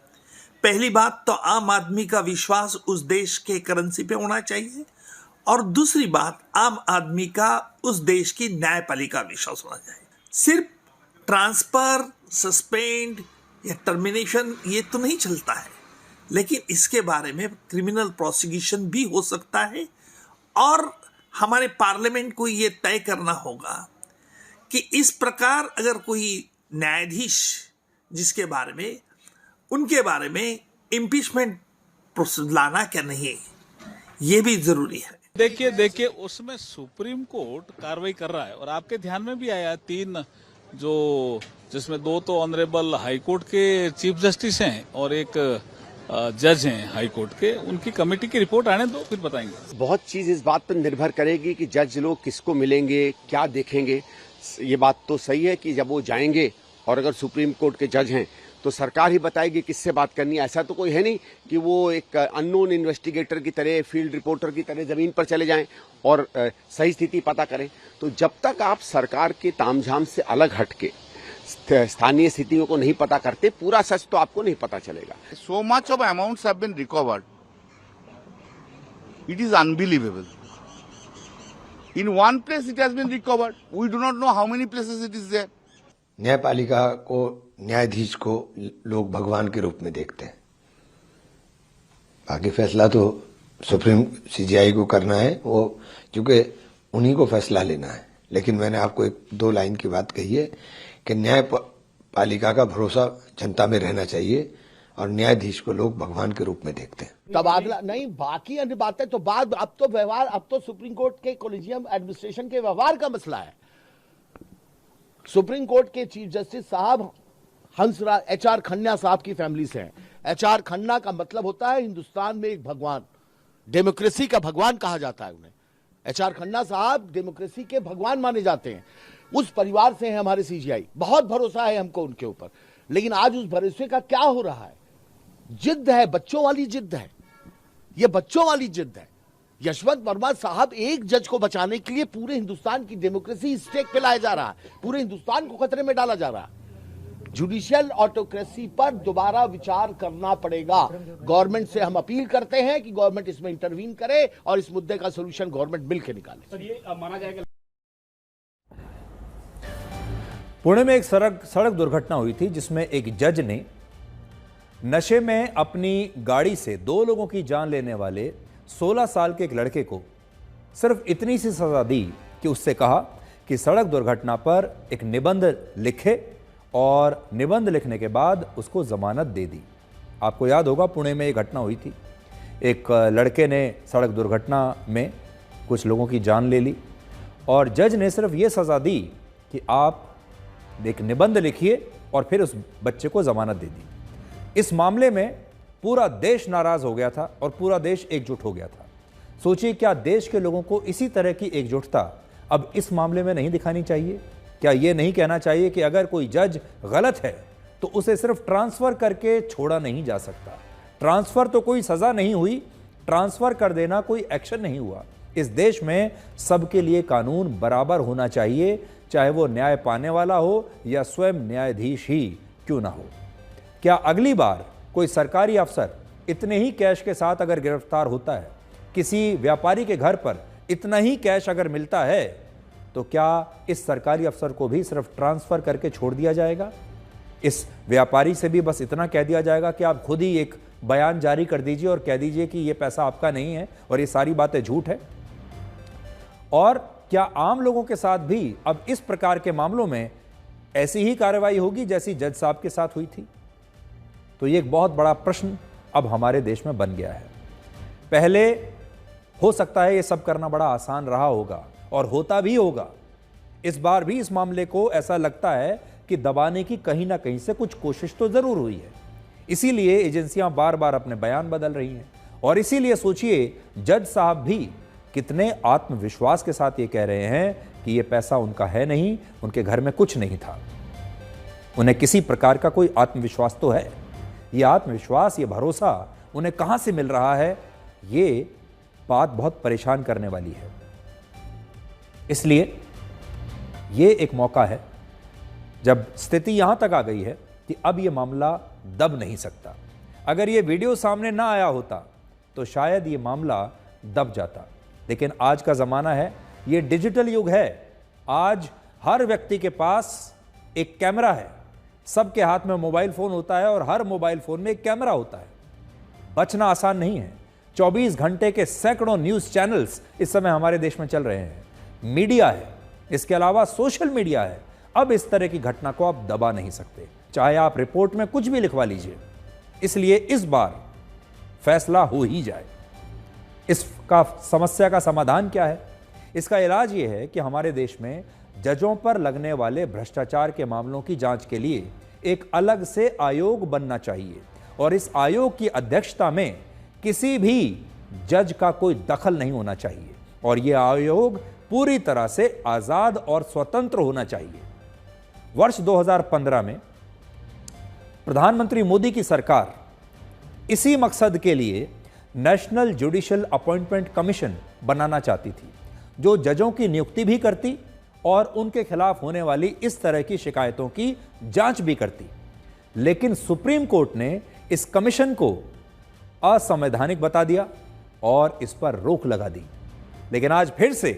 पहली बात तो आम आदमी का विश्वास उस देश के करेंसी पे होना चाहिए और दूसरी बात आम आदमी का उस देश की न्यायपालिका विश्वास होना चाहिए। सिर्फ ट्रांसफर, सस्पेंड या टर्मिनेशन ये तो नहीं चलता है, लेकिन इसके बारे में क्रिमिनल प्रोसिक्यूशन भी हो सकता है और हमारे पार्लियामेंट को ये तय करना होगा कि इस प्रकार अगर कोई न्यायाधीश जिसके बारे में उनके बारे में इम्पीचमेंट लाना क्या नहीं, ये भी जरूरी है। देखिए उसमें सुप्रीम कोर्ट कार्रवाई कर रहा है और आपके ध्यान में भी आया 3 जिसमें 2 तो ऑनरेबल हाई कोर्ट के चीफ जस्टिस हैं और एक जज हैं हाई कोर्ट के, उनकी कमेटी की रिपोर्ट आने दो फिर बताएंगे। बहुत चीज इस बात पर निर्भर करेगी कि जज लोग किसको मिलेंगे, क्या देखेंगे। ये बात तो सही है कि जब वो जाएंगे और अगर सुप्रीम कोर्ट के जज हैं तो सरकार ही बताएगी किससे बात करनी है। ऐसा तो कोई है नहीं कि वो एक अननोन इन्वेस्टिगेटर की तरह, फील्ड रिपोर्टर की तरह जमीन पर चले जाएं और सही स्थिति पता करें। तो जब तक आप सरकार के तामझाम से अलग हटके स्थानीय स्थितियों को नहीं पता करते, पूरा सच तो आपको नहीं पता चलेगा। So much of amounts have been recovered. It is unbelievable. In one place it has been recovered. We do not know how many places it is there. न्यायपालिका को, न्यायाधीश को लोग भगवान के रूप में देखते हैं। बाकी फैसला तो सुप्रीम सीजीआई को करना है, वो क्योंकि उन्हीं को फैसला लेना है। लेकिन मैंने आपको 1-2 लाइन की बात कही है कि न्यायपालिका का भरोसा जनता में रहना चाहिए और न्यायाधीश को लोग भगवान के रूप में देखते हैं। तबादला नहीं, बाकी अन्य बातें तो बाद, अब तो व्यवहार, अब तो सुप्रीम कोर्ट के कोलिजियम एडमिनिस्ट्रेशन के व्यवहार का मसला है। सुप्रीम कोर्ट के चीफ जस्टिस साहब हंसराज HR खन्ना साहब की फैमिली से हैं। HR खन्ना का मतलब होता है हिंदुस्तान में एक भगवान, डेमोक्रेसी का भगवान कहा जाता है उन्हें। HR खन्ना साहब डेमोक्रेसी के भगवान माने जाते हैं। उस परिवार से है हमारे सीजीआई, बहुत भरोसा है हमको उनके ऊपर। लेकिन आज उस भरोसे का क्या हो रहा है? जिद है, बच्चों वाली जिद है, ये बच्चों वाली जिद है। यशवंत वर्मा साहब एक जज को बचाने के लिए पूरे हिंदुस्तान की डेमोक्रेसी स्टेक पे लाया जा रहा है, पूरे हिंदुस्तान को खतरे में डाला जा रहा है। जुडिशियल ऑटोक्रेसी पर दोबारा विचार करना पड़ेगा। गवर्नमेंट से हम अपील करते हैं कि गवर्नमेंट इसमें इंटरवीन करे और इस मुद्दे का सोल्यूशन गवर्नमेंट मिलकर निकाले। सर ये माना जाएगा पुणे में एक सड़क दुर्घटना हुई थी जिसमें एक जज ने नशे में अपनी गाड़ी से 2 लोगों की जान लेने वाले 16 साल के एक लड़के को सिर्फ इतनी सी सजा दी कि उससे कहा कि सड़क दुर्घटना पर एक निबंध लिखे और निबंध लिखने के बाद उसको जमानत दे दी। आपको याद होगा पुणे में एक घटना हुई थी, एक लड़के ने सड़क दुर्घटना में कुछ लोगों की जान ले ली और जज ने सिर्फ ये सज़ा दी कि आप एक निबंध लिखिए और फिर उस बच्चे को जमानत दे दी। इस मामले में पूरा देश नाराज हो गया था और पूरा देश एकजुट हो गया था। सोचिए, क्या देश के लोगों को इसी तरह की एकजुटता अब इस मामले में नहीं दिखानी चाहिए? क्या ये नहीं कहना चाहिए कि अगर कोई जज गलत है तो उसे सिर्फ ट्रांसफर करके छोड़ा नहीं जा सकता? ट्रांसफर तो कोई सजा नहीं हुई, ट्रांसफर कर देना कोई एक्शन नहीं हुआ। इस देश में सबके लिए कानून बराबर होना चाहिए, चाहे वो न्याय पाने वाला हो या स्वयं न्यायाधीश ही क्यों ना हो। क्या अगली बार कोई सरकारी अफसर इतने ही कैश के साथ अगर गिरफ्तार होता है, किसी व्यापारी के घर पर इतना ही कैश अगर मिलता है, तो क्या इस सरकारी अफसर को भी सिर्फ ट्रांसफर करके छोड़ दिया जाएगा? इस व्यापारी से भी बस इतना कह दिया जाएगा कि आप खुद ही एक बयान जारी कर दीजिए और कह दीजिए कि ये पैसा आपका नहीं है और ये सारी बातें झूठ है? और क्या आम लोगों के साथ भी अब इस प्रकार के मामलों में ऐसी ही कार्रवाई होगी जैसी जज साहब के साथ हुई थी? तो ये एक बहुत बड़ा प्रश्न अब हमारे देश में बन गया है। पहले हो सकता है ये सब करना बड़ा आसान रहा होगा और होता भी होगा। इस बार भी इस मामले को ऐसा लगता है कि दबाने की कहीं ना कहीं से कुछ कोशिश तो जरूर हुई है, इसीलिए एजेंसियां बार बार अपने बयान बदल रही हैं। और इसीलिए सोचिए, जज साहब भी कितने आत्मविश्वास के साथ ये कह रहे हैं कि ये पैसा उनका है नहीं, उनके घर में कुछ नहीं था। उन्हें किसी प्रकार का कोई आत्मविश्वास तो है। ये आत्मविश्वास, ये भरोसा उन्हें कहां से मिल रहा है, ये बात बहुत परेशान करने वाली है। इसलिए ये एक मौका है जब स्थिति यहां तक आ गई है कि अब ये मामला दब नहीं सकता। अगर ये वीडियो सामने ना आया होता तो शायद ये मामला दब जाता, लेकिन आज का ज़माना है, ये डिजिटल युग है। आज हर व्यक्ति के पास एक कैमरा है, सबके हाथ में मोबाइल फ़ोन होता है और हर मोबाइल फ़ोन में एक कैमरा होता है। बचना आसान नहीं है। 24 घंटे के सैकड़ों न्यूज़ चैनल्स इस समय हमारे देश में चल रहे हैं, मीडिया है, इसके अलावा सोशल मीडिया है। अब इस तरह की घटना को आप दबा नहीं सकते, चाहे आप रिपोर्ट में कुछ भी लिखवा लीजिए। इसलिए इस बार फैसला हो ही जाए। इसका समस्या का समाधान क्या है? इसका इलाज यह है कि हमारे देश में जजों पर लगने वाले भ्रष्टाचार के मामलों की जांच के लिए एक अलग से आयोग बनना चाहिए और इस आयोग की अध्यक्षता में किसी भी जज का कोई दखल नहीं होना चाहिए और यह आयोग पूरी तरह से आजाद और स्वतंत्र होना चाहिए। वर्ष 2015 में प्रधानमंत्री मोदी की सरकार इसी मकसद के लिए नेशनल जुडिशियल अपॉइंटमेंट कमीशन बनाना चाहती थी, जो जजों की नियुक्ति भी करती और उनके खिलाफ होने वाली इस तरह की शिकायतों की जांच भी करती। लेकिन सुप्रीम कोर्ट ने इस कमीशन को असंवैधानिक बता दिया और इस पर रोक लगा दी। लेकिन आज फिर से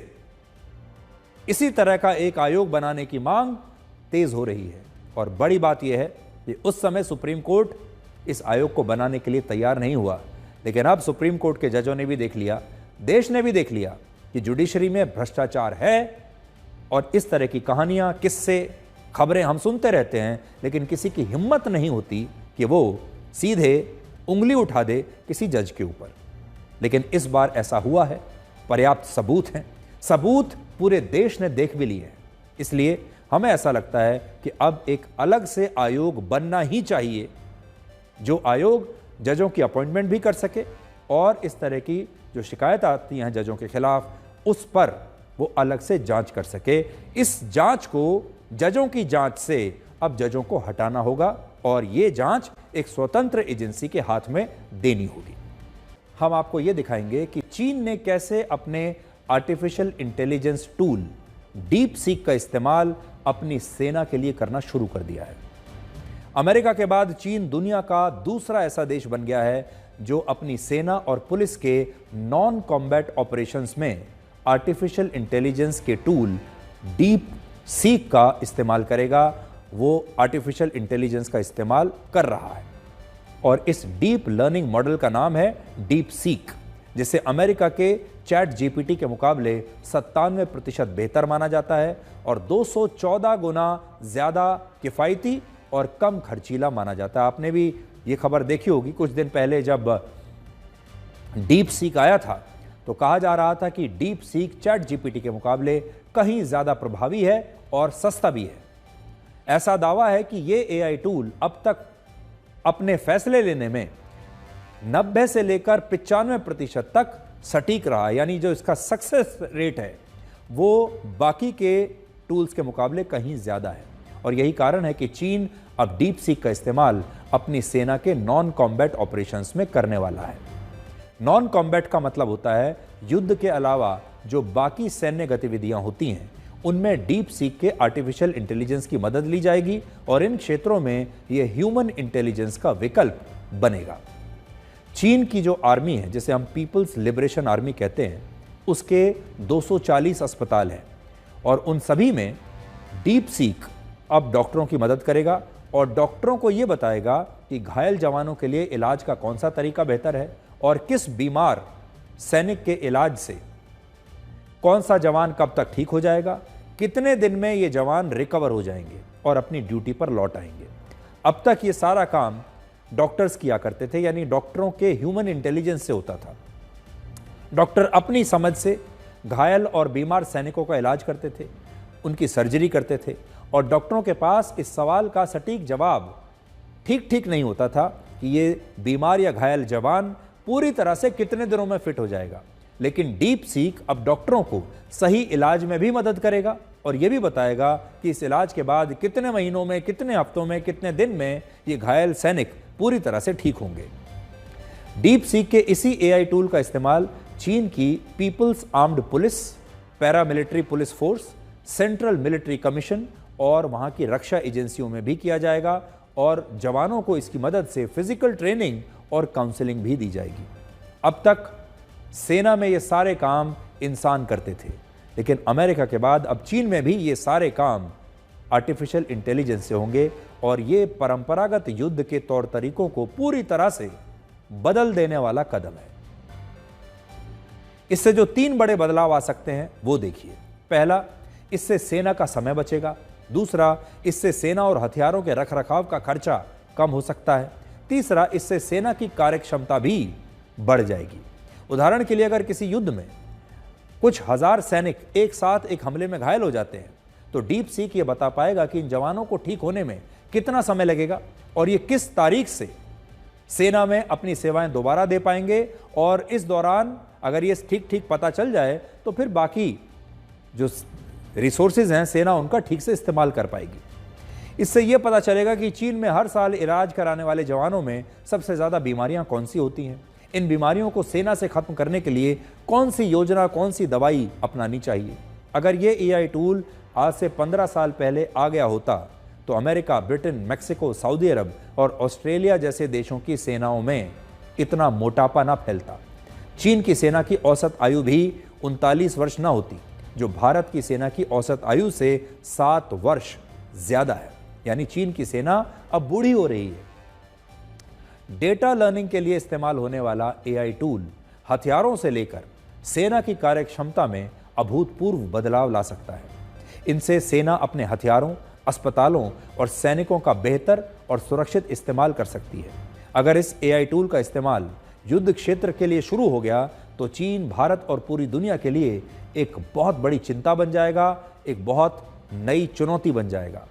इसी तरह का एक आयोग बनाने की मांग तेज हो रही है और बड़ी बात यह है कि उस समय सुप्रीम कोर्ट इस आयोग को बनाने के लिए तैयार नहीं हुआ, लेकिन अब सुप्रीम कोर्ट के जजों ने भी देख लिया, देश ने भी देख लिया कि जुडिशरी में भ्रष्टाचार है और इस तरह की कहानियां, किस्से, खबरें हम सुनते रहते हैं, लेकिन किसी की हिम्मत नहीं होती कि वो सीधे उंगली उठा दे किसी जज के ऊपर। लेकिन इस बार ऐसा हुआ है, पर्याप्त सबूत हैं, सबूत पूरे देश ने देख भी लिए हैं। इसलिए हमें ऐसा लगता है कि अब एक अलग से आयोग बनना ही चाहिए, जो आयोग जजों की अपॉइंटमेंट भी कर सके और इस तरह की जो शिकायत आती हैं जजों के खिलाफ, उस पर वो अलग से जांच कर सके। इस जांच को, जजों की जांच से अब जजों को हटाना होगा और ये जांच एक स्वतंत्र एजेंसी के हाथ में देनी होगी। हम आपको ये दिखाएंगे कि चीन ने कैसे अपने artificial intelligence tool deep seek का इस्तेमाल अपनी सेना के लिए करना शुरू कर दिया है। अमेरिका के बाद चीन दुनिया का दूसरा ऐसा देश बन गया है जो अपनी सेना और पुलिस के नॉन कॉम्बैट ऑपरेशंस में आर्टिफिशियल इंटेलिजेंस के टूल डीप सीक का इस्तेमाल करेगा। वो आर्टिफिशियल इंटेलिजेंस का इस्तेमाल कर रहा है और इस डीप लर्निंग मॉडल का नाम है डीप सीक, जिसे अमेरिका के चैट जीपीटी के मुकाबले 97% बेहतर माना जाता है और 214 गुना ज्यादा किफायती और कम खर्चीला माना जाता है। आपने भी ये खबर देखी होगी, कुछ दिन पहले जब डीप सीक आया था तो कहा जा रहा था कि डीप सीक चैट जीपीटी के मुकाबले कहीं ज्यादा प्रभावी है और सस्ता भी है। ऐसा दावा है कि ये एआई टूल अब तक अपने फैसले लेने में 90 से लेकर 95% तक सटीक रहा, यानी जो इसका सक्सेस रेट है वो बाकी के टूल्स के मुकाबले कहीं ज्यादा है। और यही कारण है कि चीन अब डीप सीक का इस्तेमाल अपनी सेना के नॉन कॉम्बैट ऑपरेशंस में करने वाला है। नॉन कॉम्बैट का मतलब होता है युद्ध के अलावा जो बाकी सैन्य गतिविधियां होती हैं उनमें डीप सीक के आर्टिफिशियल इंटेलिजेंस की मदद ली जाएगी और इन क्षेत्रों में यह ह्यूमन इंटेलिजेंस का विकल्प बनेगा। चीन की जो आर्मी है, जिसे हम पीपल्स लिबरेशन आर्मी कहते हैं, उसके 240 अस्पताल हैं और उन सभी में डीप सीक अब डॉक्टरों की मदद करेगा और डॉक्टरों को यह बताएगा कि घायल जवानों के लिए इलाज का कौन सा तरीका बेहतर है और किस बीमार सैनिक के इलाज से कौन सा जवान कब तक ठीक हो जाएगा, कितने दिन में ये जवान रिकवर हो जाएंगे और अपनी ड्यूटी पर लौट आएंगे। अब तक ये सारा काम डॉक्टर्स किया करते थे, यानी डॉक्टरों के ह्यूमन इंटेलिजेंस से होता था। डॉक्टर अपनी समझ से घायल और बीमार सैनिकों का इलाज करते थे, उनकी सर्जरी करते थे और डॉक्टरों के पास इस सवाल का सटीक जवाब ठीक नहीं होता था कि ये बीमार या घायल जवान पूरी तरह से कितने दिनों में फिट हो जाएगा। लेकिन डीप सीक अब डॉक्टरों को सही इलाज में भी मदद करेगा और यह भी बताएगा कि इस इलाज के बाद कितने महीनों में, कितने हफ्तों में, कितने दिन में ये घायल सैनिक पूरी तरह से ठीक होंगे। डीप सीक के इसी एआई टूल का इस्तेमाल चीन की people's armed police, paramilitary police force, central military commission और वहां की रक्षा एजेंसियों में भी किया जाएगा और जवानों को इसकी मदद से फिजिकल ट्रेनिंग और काउंसलिंग भी दी जाएगी। अब तक सेना में ये सारे काम इंसान करते थे, लेकिन अमेरिका के बाद अब चीन में भी ये सारे काम आर्टिफिशियल इंटेलिजेंस से होंगे और ये परंपरागत युद्ध के तौर तरीकों को पूरी तरह से बदल देने वाला कदम है। इससे जो 3 बड़े बदलाव आ सकते हैं वो देखिए। पहला, इससे सेना का समय बचेगा। दूसरा, इससे सेना और हथियारों के रखरखाव का खर्चा कम हो सकता है। तीसरा, इससे सेना की कार्यक्षमता भी बढ़ जाएगी। उदाहरण के लिए अगर किसी युद्ध में कुछ हजार सैनिक एक साथ एक हमले में घायल हो जाते हैं तो डीप सीक ये बता पाएगा कि इन जवानों को ठीक होने में कितना समय लगेगा और ये किस तारीख से सेना में अपनी सेवाएं दोबारा दे पाएंगे और इस दौरान अगर ये ठीक पता चल जाए तो फिर बाकी जो रिसोर्सेज हैं सेना उनका ठीक से इस्तेमाल कर पाएगी। इससे यह पता चलेगा कि चीन में हर साल इलाज कराने वाले जवानों में सबसे ज्यादा बीमारियां कौन सी होती हैं, इन बीमारियों को सेना से खत्म करने के लिए कौन सी योजना, कौन सी दवाई अपनानी चाहिए। अगर ये एआई टूल आज से 15 साल पहले आ गया होता तो अमेरिका, ब्रिटेन, मैक्सिको, सऊदी अरब और ऑस्ट्रेलिया जैसे देशों की सेनाओं में इतना मोटापा ना फैलता। चीन की सेना की औसत आयु भी 39 वर्ष ना होती, जो भारत की सेना की औसत आयु से 7 वर्ष ज्यादा है। यानी चीन की सेना अब बूढ़ी हो रही है। डेटा लर्निंग के लिए इस्तेमाल होने वाला एआई टूल हथियारों से लेकर सेना की कार्यक्षमता में अभूतपूर्व बदलाव ला सकता है। इनसे सेना अपने हथियारों, अस्पतालों और सैनिकों का बेहतर और सुरक्षित इस्तेमाल कर सकती है। अगर इस एआई टूल का इस्तेमाल युद्ध क्षेत्र के लिए शुरू हो गया तो चीन, भारत और पूरी दुनिया के लिए एक बहुत बड़ी चिंता बन जाएगा, एक बहुत नई चुनौती बन जाएगा।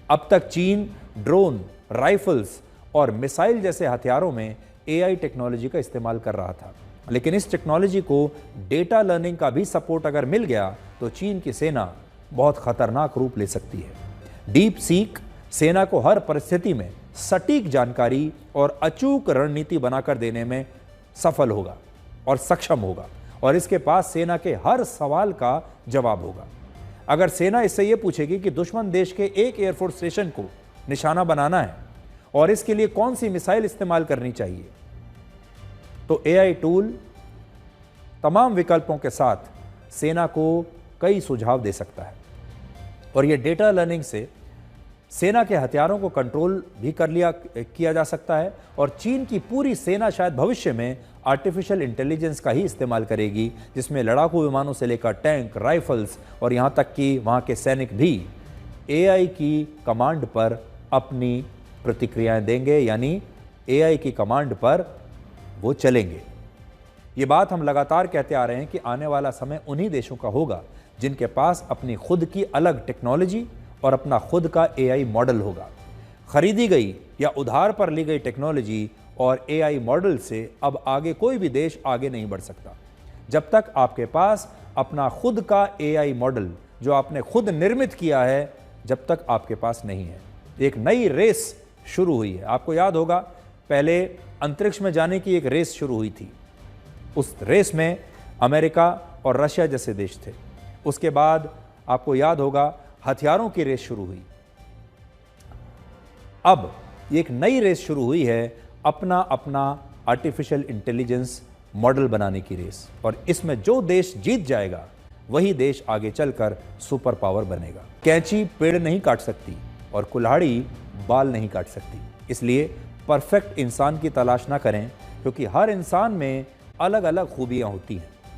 अब तक चीन ड्रोन, राइफल्स और मिसाइल जैसे हथियारों में एआई टेक्नोलॉजी का इस्तेमाल कर रहा था, लेकिन इस टेक्नोलॉजी को डेटा लर्निंग का भी सपोर्ट अगर मिल गया तो चीन की सेना बहुत खतरनाक रूप ले सकती है। डीप सीक सेना को हर परिस्थिति में सटीक जानकारी और अचूक रणनीति बनाकर देने में सफल होगा। और सक्षम होगा और इसके पास सेना के हर सवाल का जवाब होगा। अगर सेना इससे यह पूछेगी कि दुश्मन देश के एक एयरफोर्स स्टेशन को निशाना बनाना है और इसके लिए कौन सी मिसाइल इस्तेमाल करनी चाहिए, तो एआई टूल तमाम विकल्पों के साथ सेना को कई सुझाव दे सकता है और यह डेटा लर्निंग से सेना के हथियारों को कंट्रोल भी किया जा सकता है और चीन की पूरी सेना शायद भविष्य में आर्टिफिशियल इंटेलिजेंस का ही इस्तेमाल करेगी, जिसमें लड़ाकू विमानों से लेकर टैंक, राइफल्स और यहां तक कि वहां के सैनिक भी एआई की कमांड पर अपनी प्रतिक्रियाएं देंगे, यानी एआई की कमांड पर वो चलेंगे। ये बात हम लगातार कहते आ रहे हैं कि आने वाला समय उन्हीं देशों का होगा जिनके पास अपनी खुद की अलग टेक्नोलॉजी और अपना खुद का एआई मॉडल होगा। खरीदी गई या उधार पर ली गई टेक्नोलॉजी और एआई मॉडल से अब आगे कोई भी देश आगे नहीं बढ़ सकता जब तक आपके पास अपना खुद का एआई मॉडल जो आपने खुद निर्मित किया है, जब तक आपके पास नहीं है। एक नई रेस शुरू हुई है। आपको याद होगा पहले अंतरिक्ष में जाने की एक रेस शुरू हुई थी। उस रेस में अमेरिका और रशिया जैसे देश थे। उसके बाद आपको याद होगा हथियारों की रेस शुरू हुई। अब एक नई रेस शुरू हुई है, अपना अपना आर्टिफिशियल इंटेलिजेंस मॉडल बनाने की रेस, और इसमें जो देश जीत जाएगा वही देश आगे चलकर सुपर पावर बनेगा। कैंची पेड़ नहीं काट सकती और कुल्हाड़ी बाल नहीं काट सकती, इसलिए परफेक्ट इंसान की तलाश ना करें, क्योंकि हर इंसान में अलग अलग खूबियां होती हैं।